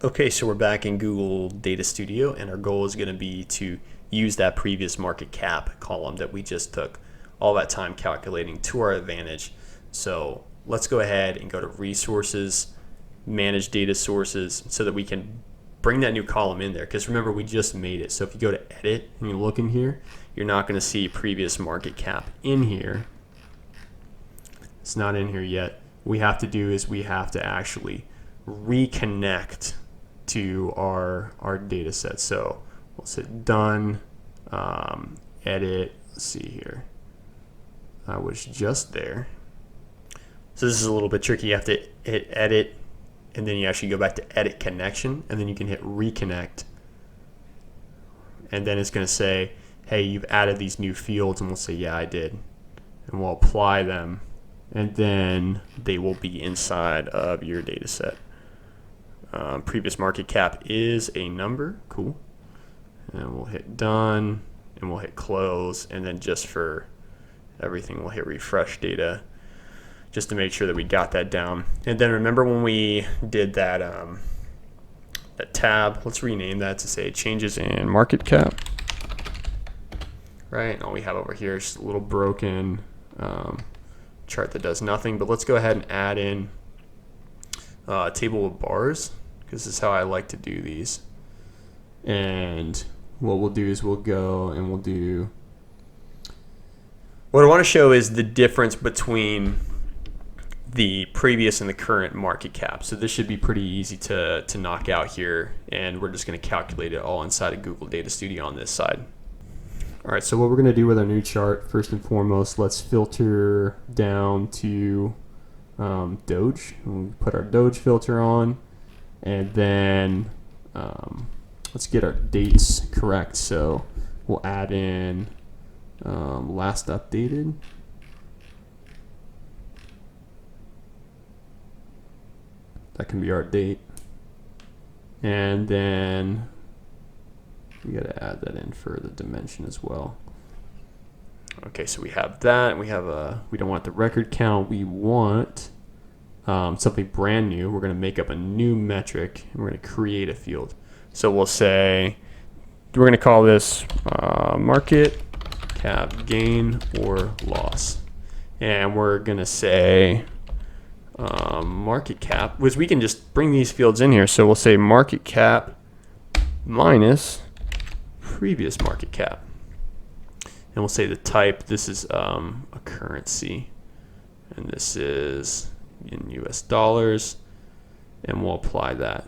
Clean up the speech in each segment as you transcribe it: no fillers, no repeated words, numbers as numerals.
Okay, so we're back in Google Data Studio, and our goal is going to be to use that previous market cap column that we just took all that time calculating to our advantage. So let's go ahead and go to Resources, Manage Data Sources, so that we can bring that new column in there. Because remember, we just made it. So if you go to Edit and you look in here, you're not going to see previous market cap in here. It's not in here yet. What we have to do is we have to actually reconnect to our data set. So we'll say done, edit. Let's see here. I was just there. So this is a little bit tricky. You have to hit edit, and then you actually go back to edit connection, and then you can hit reconnect. And then it's going to say, hey, you've added these new fields, and we'll say, yeah, I did. And we'll apply them, and then they will be inside of your data set. Previous market cap is a number. Cool. And we'll hit done, and we'll hit close, and then just for everything, we'll hit refresh data just to make sure that we got that down. And then remember when we did that that tab, let's rename that to say changes in market cap. Right, and all we have over here is just a little broken chart that does nothing. But let's go ahead and add in a table of bars, because this is how I like to do these. And what we'll do is we'll go and we'll do, what I want to show is the difference between the previous and the current market cap. So this should be pretty easy to knock out here, and we're just going to calculate it all inside of Google Data Studio on this side. All right, so what we're going to do with our new chart, first and foremost, let's filter down to Doge. We'll put our Doge filter on, and then let's get our dates correct. So we'll add in last updated. That can be our date. And then we got to add that in for the dimension as well. Okay, so we have that. We have we don't want the record count. We want something brand new. We're going to make up a new metric, and we're going to create a field. So we'll say, we're going to call this market cap gain or loss. And we're going to say market cap, which we can just bring these fields in here. So we'll say market cap minus previous market cap. And we'll say the type, this is a currency, and this is in US dollars, and we'll apply that.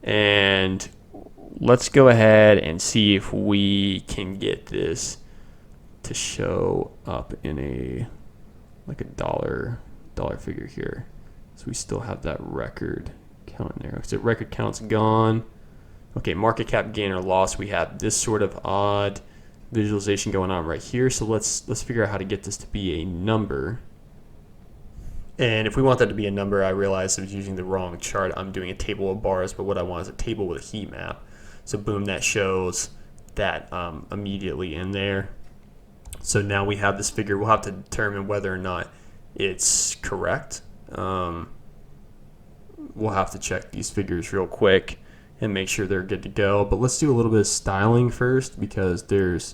And let's go ahead and see if we can get this to show up in a like a dollar figure here. So we still have that record count in there. So record count's gone. Okay, market cap gain or loss, we have this sort of odd visualization going on right here. So let's figure out how to get this to be a number. And if we want that to be a number, I realized I was using the wrong chart. I'm doing a table of bars, but what I want is a table with a heat map. So boom, that shows that immediately in there. So now we have this figure. We'll have to determine whether or not it's correct. We'll have to check these figures real quick and make sure they're good to go. But let's do a little bit of styling first, because there's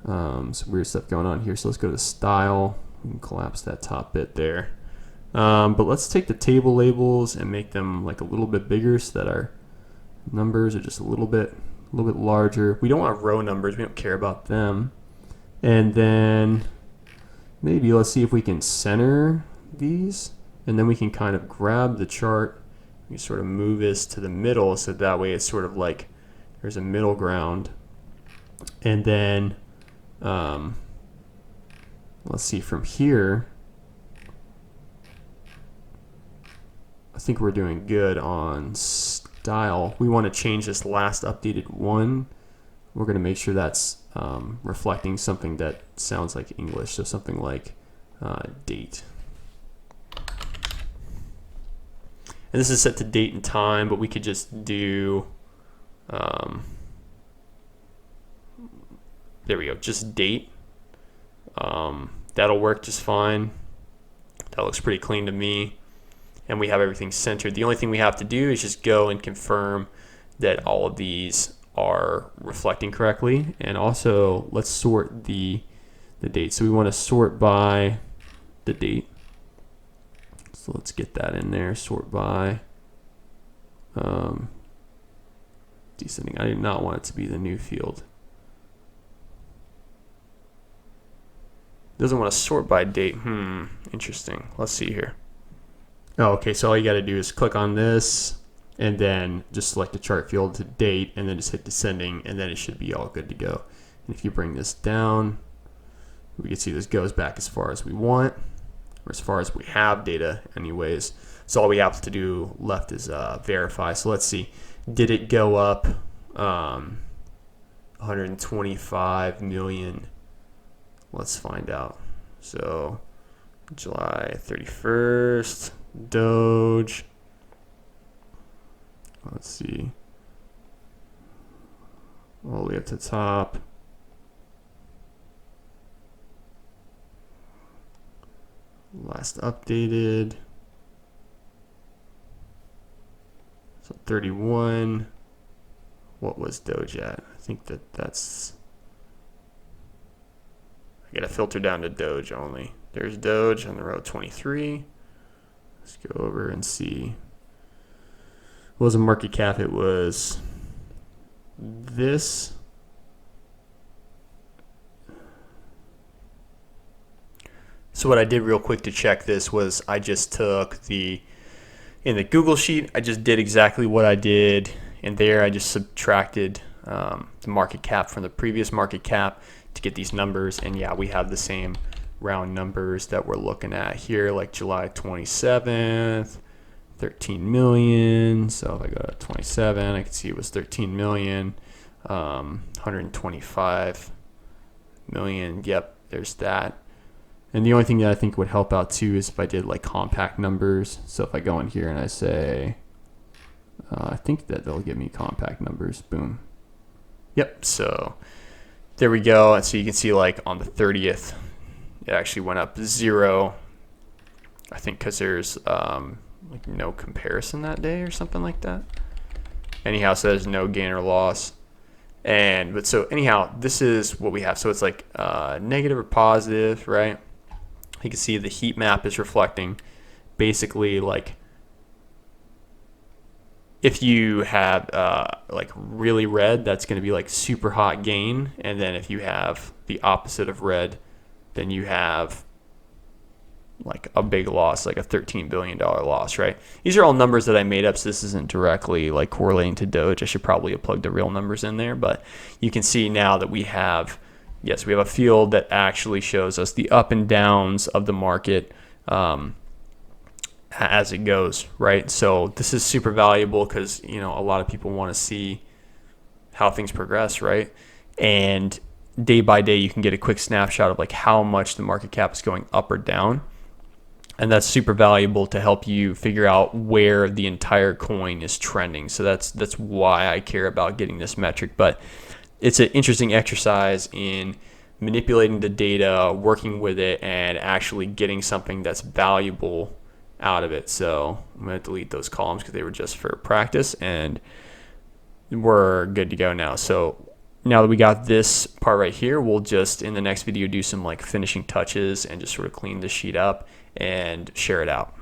some weird stuff going on here. So let's go to style. We can collapse that top bit there. But let's take the table labels and make them like a little bit bigger, so that our numbers are just a little bit larger. We don't want row numbers. We don't care about them. And then maybe let's see if we can center these, and then we can kind of grab the chart. We sort of move this to the middle, so that way it's sort of like there's a middle ground. And then let's see from here. I think we're doing good on style. We want to change this last updated one. We're going to make sure that's reflecting something that sounds like English, so something like date. And this is set to date and time, but we could just do, there we go, just date. That'll work just fine. That looks pretty clean to me. and we have everything centered. The only thing we have to do is just go and confirm that all of these are reflecting correctly. And also let's sort the date. So we want to sort by the date. So let's get that in there, sort by descending. I do not want it to be the new field. Doesn't want to sort by date. Interesting. Let's see here. Oh, okay, so all you got to do is click on this and then just select the chart field to date and then just hit descending, and then it should be all good to go. And if you bring this down, we can see this goes back as far as we want, or as far as we have data anyways. So all we have to do left is verify. So let's see, did it go up 125 million? Let's find out. So July 31st, Doge. Let's see. All the way up to the top. Last updated. So 31. What was Doge at? I think that's. I gotta filter down to Doge only. There's Doge on the row 23. Let's go over and see. What was the market cap? It was this. So what I did real quick to check this was I just took in the Google sheet, I just did exactly what I did in there. I just subtracted the market cap from the previous market cap to get these numbers. And yeah, we have the same round numbers that we're looking at here, like July 27th, 13 million. So if I go to 27, I can see it was 13 million, 125 million. Yep, there's that. And the only thing that I think would help out too is if I did like compact numbers. So if I go in here and I say, I think that they'll give me compact numbers. Boom. Yep. So there we go. And so you can see like on the 30th, it actually went up 0. I think because there's like no comparison that day or something like that. Anyhow, so there's no gain or loss. But so anyhow, this is what we have. So it's like negative or positive, right? You can see the heat map is reflecting basically like if you have like really red, that's going to be like super hot gain. And then if you have the opposite of red, then you have like a big loss, like a $13 billion loss, right? These are all numbers that I made up, so this isn't directly like correlating to Doge. I should probably have plugged the real numbers in there, but you can see now that we have a field that actually shows us the up and downs of the market as it goes, right? So this is super valuable because, a lot of people want to see how things progress, right? And day by day, you can get a quick snapshot of like how much the market cap is going up or down. And that's super valuable to help you figure out where the entire coin is trending. So that's why I care about getting this metric. But it's an interesting exercise in manipulating the data, working with it, and actually getting something that's valuable out of it. So I'm going to delete those columns because they were just for practice, and we're good to go now. So now that we got this part right here, we'll just in the next video do some like finishing touches and just sort of clean this sheet up and share it out.